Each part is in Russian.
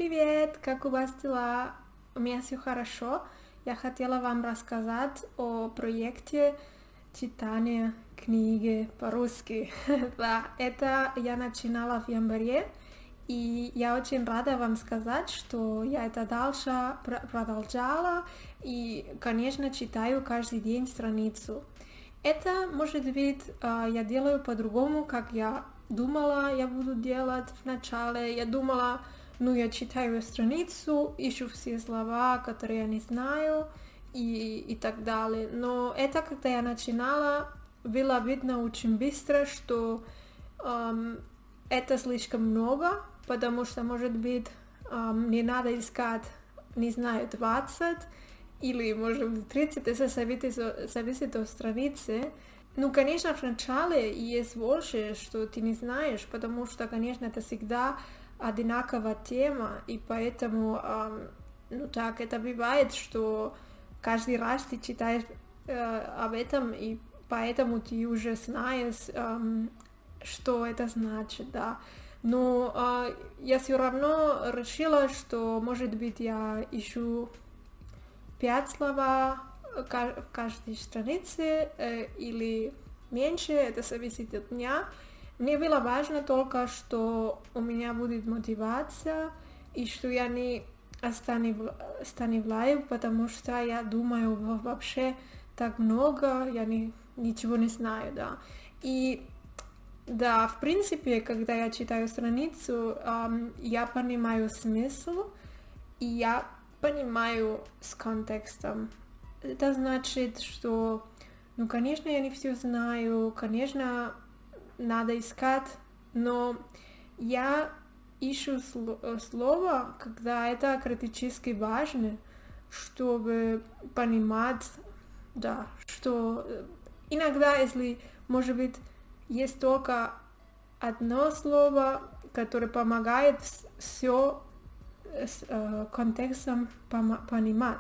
Привет, как у вас дела? У меня все хорошо. Я хотела вам рассказать о проекте читания книги по-русски. Да, это я начинала в январе, и я очень рада вам сказать, что я это дальше продолжала, и, конечно, читаю каждый день страницу. Это, может быть, я делаю по-другому, как я думала, я буду делать вначале. Я думала, ну, я читаю страницу, ищу все слова, которые я не знаю, и так далее. Но это, когда я начинала, было видно очень быстро, что это слишком много, потому что, может быть, мне надо искать, не знаю, 20 или, может быть, 30, это зависит от страницы. Ну, конечно, в начале есть больше, что ты не знаешь, потому что, конечно, это всегда одинаковая тема, и поэтому, ну так, это бывает, что каждый раз ты читаешь об этом, и поэтому ты уже знаешь, что это значит, да. Но я все равно решила, что, может быть, я ищу 5 слова в каждой странице или меньше, это зависит от дня. Мне было важно только, что у меня будет мотивация и что я не останавливаю, потому что я думаю вообще так много, ничего не знаю, да. И да, в принципе, когда я читаю страницу, я понимаю смысл, и я понимаю с контекстом. Это значит, что, ну, конечно, я не все знаю, конечно, надо искать, но я ищу слово, когда это критически важно, чтобы понимать, да, что иногда, если, может быть, есть только одно слово, которое помогает все с контекстом понимать.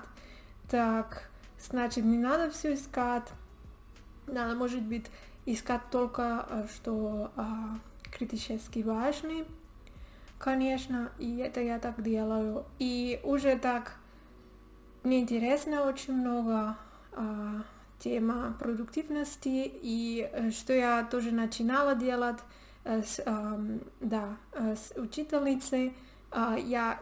Так, значит, не надо все искать, надо, может быть, искать только, что критически важный, конечно, и это я так делаю. И уже так, мне интересно очень много тема продуктивности, и что я тоже начинала делать с учительницей, я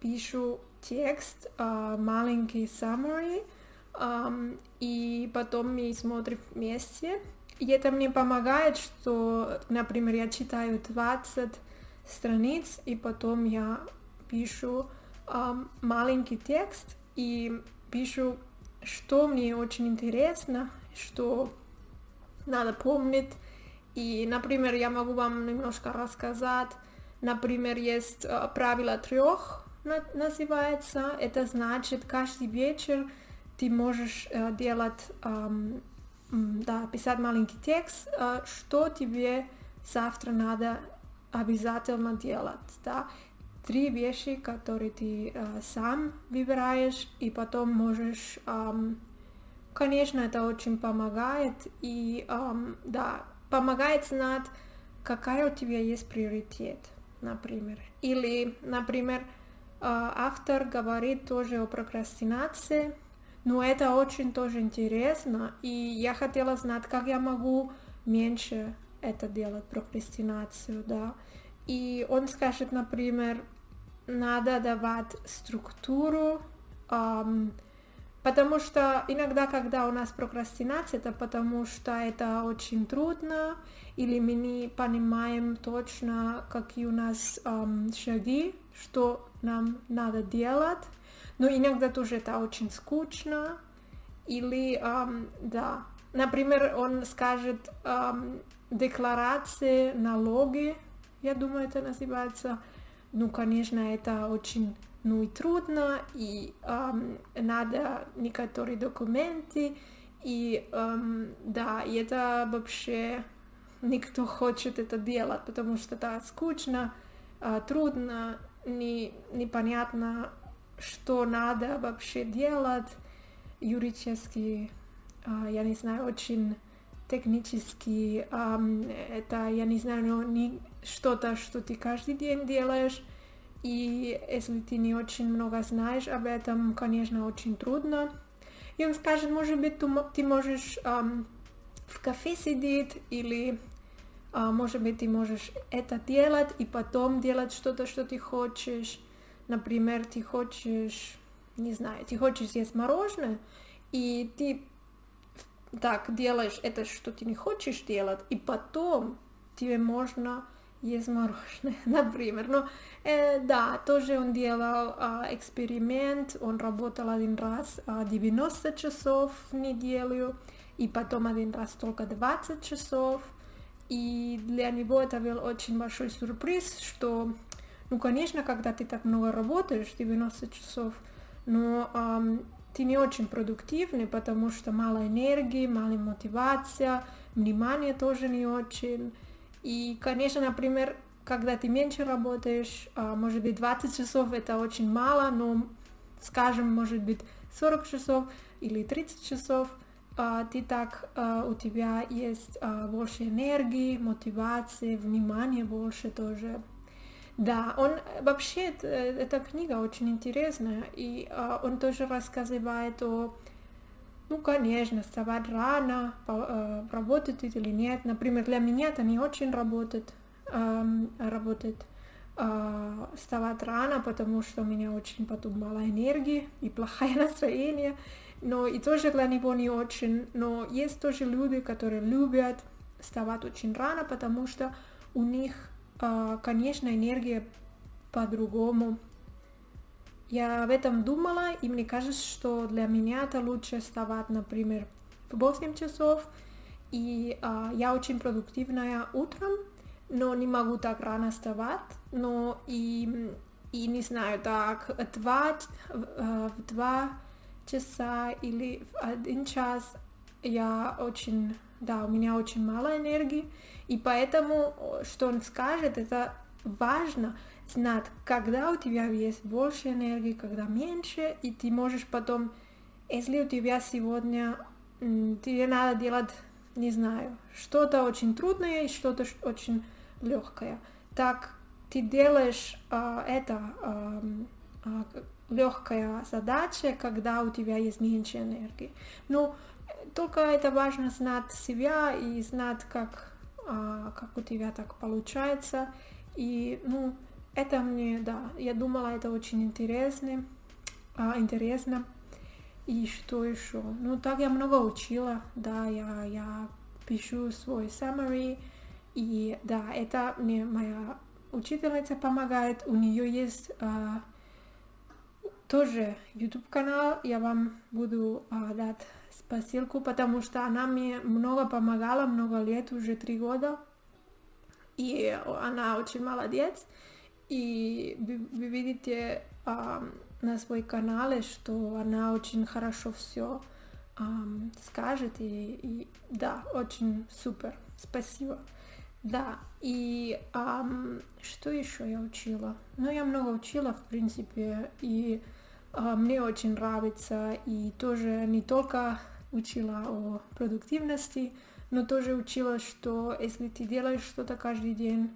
пишу текст, маленький summary, и потом мы смотрим вместе. И это мне помогает, что, например, я читаю 20 страниц, и потом я пишу маленький текст и пишу, что мне очень интересно, что надо помнить. И, например, я могу вам немножко рассказать. Например, есть правило 3, называется. Это значит, каждый вечер ты можешь делать, писать маленький текст, что тебе завтра надо обязательно делать, да. 3 вещи, которые ты сам выбираешь, и потом можешь, конечно, это очень помогает, и помогает знать, какая у тебя есть приоритет, например. Или, например, автор говорит тоже о прокрастинации, но это очень тоже интересно, и я хотела знать, как я могу меньше это делать, прокрастинацию, да. И он скажет, например, надо давать структуру, потому что иногда, когда у нас прокрастинация, это потому что это очень трудно, или мы не понимаем точно, какие у нас шаги, что нам надо делать. Но иногда тоже это очень скучно. Или, например, он скажет декларации, налоги, я думаю, это называется. Ну, конечно, это очень, ну, и трудно, и надо некоторые документы, и и это вообще никто хочет это делать, потому что это скучно, трудно, непонятно, что надо вообще делать, юридически, я не знаю, очень технически, это, я не знаю, но не что-то, что ты каждый день делаешь, и если ты не очень много знаешь об этом, конечно, очень трудно. И он скажет, может быть, ты можешь в кафе сидеть или может быть, ты можешь это делать и потом делать что-то, что ты хочешь. Например, ты хочешь, не знаю, ты хочешь съесть мороженое, и ты так делаешь это, что ты не хочешь делать, и потом тебе можно есть мороженое, например. Но да, тоже он делал эксперимент, он работал один раз 90 часов в неделю, и потом один раз только 20 часов. И для него это был очень большой сюрприз, что, ну, конечно, когда ты так много работаешь, 90 часов, но ты не очень продуктивный, потому что мало энергии, мало мотивации, внимание тоже не очень. И, конечно, например, когда ты меньше работаешь, может быть, 20 часов это очень мало, но, скажем, может быть, 40 часов или 30 часов, ты так, у тебя есть больше энергии, мотивации, внимания больше тоже. Да, он вообще, эта книга очень интересная, и он тоже рассказывает о, ну, конечно, вставать рано, работает или нет. Например, для меня это не очень работает вставать рано, потому что у меня очень потом мало энергии и плохое настроение. Но и тоже для него не очень. Но есть тоже люди, которые любят вставать очень рано, потому что у них, конечно, энергия по-другому. Я об этом думала, и мне кажется, что для меня это лучше вставать, например, в 8 часов. И я очень продуктивная утром, но не могу так рано вставать. Но и не знаю, так в 2 часа или в 1 час я очень, да, у меня очень мало энергии. И поэтому, что он скажет, это важно знать, когда у тебя есть больше энергии, когда меньше, и ты можешь потом, если у тебя сегодня тебе надо делать, не знаю, что-то очень трудное и что-то очень легкое, так ты делаешь легкая задача, когда у тебя есть меньше энергии. Ну, только это важно знать себя и знать, как у тебя так получается. И, ну, это мне, да, я думала, это очень интересно. И что еще? Ну, так я много учила, да, я пишу свой summary, и да, это мне моя учительница помогает, у нее есть тоже YouTube канал, я вам буду дать ссылку, потому что она мне много помогала, много лет, уже 3 года, и она очень молодец, и вы видите на своей канале, что она очень хорошо все скажет, и да, очень супер, спасибо. Да, и что еще я учила? Ну, я много учила, в принципе, и мне очень нравится, и тоже не только учила о продуктивности, но тоже учила, что если ты делаешь что-то каждый день,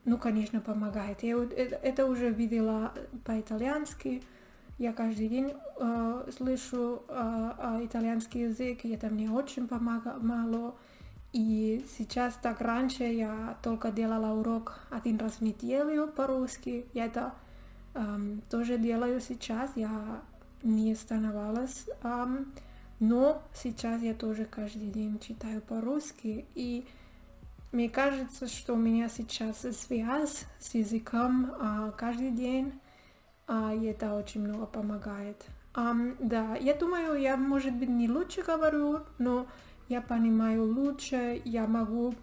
ну, конечно, помогает. Я это уже видела по-итальянски, я каждый день слышу итальянский язык, и это мне очень помогало. И сейчас так раньше я только делала урок 1 раз в неделю по-русски. Я это тоже делаю сейчас, я не остановилась. Но сейчас я тоже каждый день читаю по-русски. И мне кажется, что у меня сейчас связь с языком каждый день. И это очень много помогает. Да, я думаю, я, может быть, не лучше говорю, но я понимаю лучше, я могу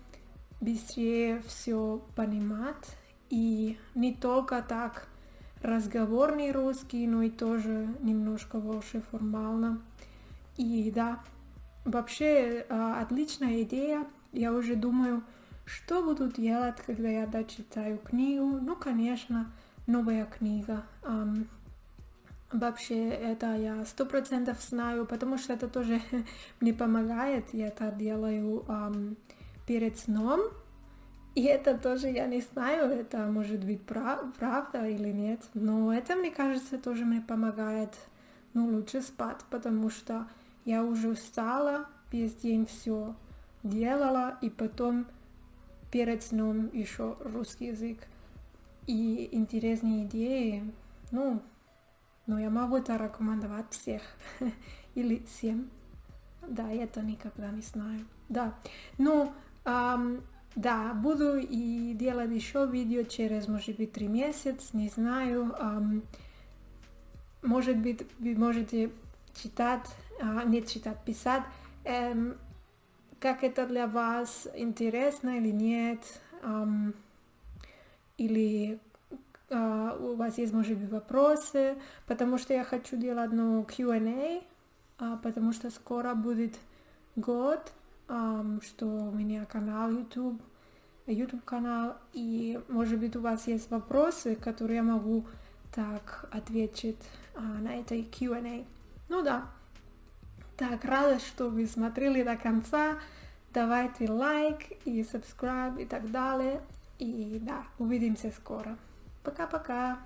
быстрее все понимать. И не только так разговорный русский, но и тоже немножко больше формально. И да, вообще отличная идея. Я уже думаю, что буду делать, когда я дочитаю книгу. Ну, конечно, новая книга. Вообще это я 100% знаю, потому что это тоже мне помогает. Я это делаю перед сном. И это тоже я не знаю, это может быть правда или нет, но это, мне кажется, тоже мне помогает, ну, лучше спать, потому что я уже устала, весь день все делала, и потом перед сном еще русский язык и интересные идеи, ну, но я могу это рекомендовать всех или всем. Да, я это никогда не знаю. Да, ну, да, буду и делать еще видео через, может быть, 3 месяца, не знаю. Может быть, вы можете читать, не читать, писать, как это для вас интересно или нет, или у вас есть, может быть, вопросы, потому что я хочу делать одну Q&A, потому что скоро будет год, что у меня канал YouTube канал, и, может быть, у вас есть вопросы, которые я могу так ответить на этой Q&A. Ну да. Так, рада, что вы смотрели до конца. Давайте лайк и subscribe и так далее. И да, увидимся скоро. Пока-пока.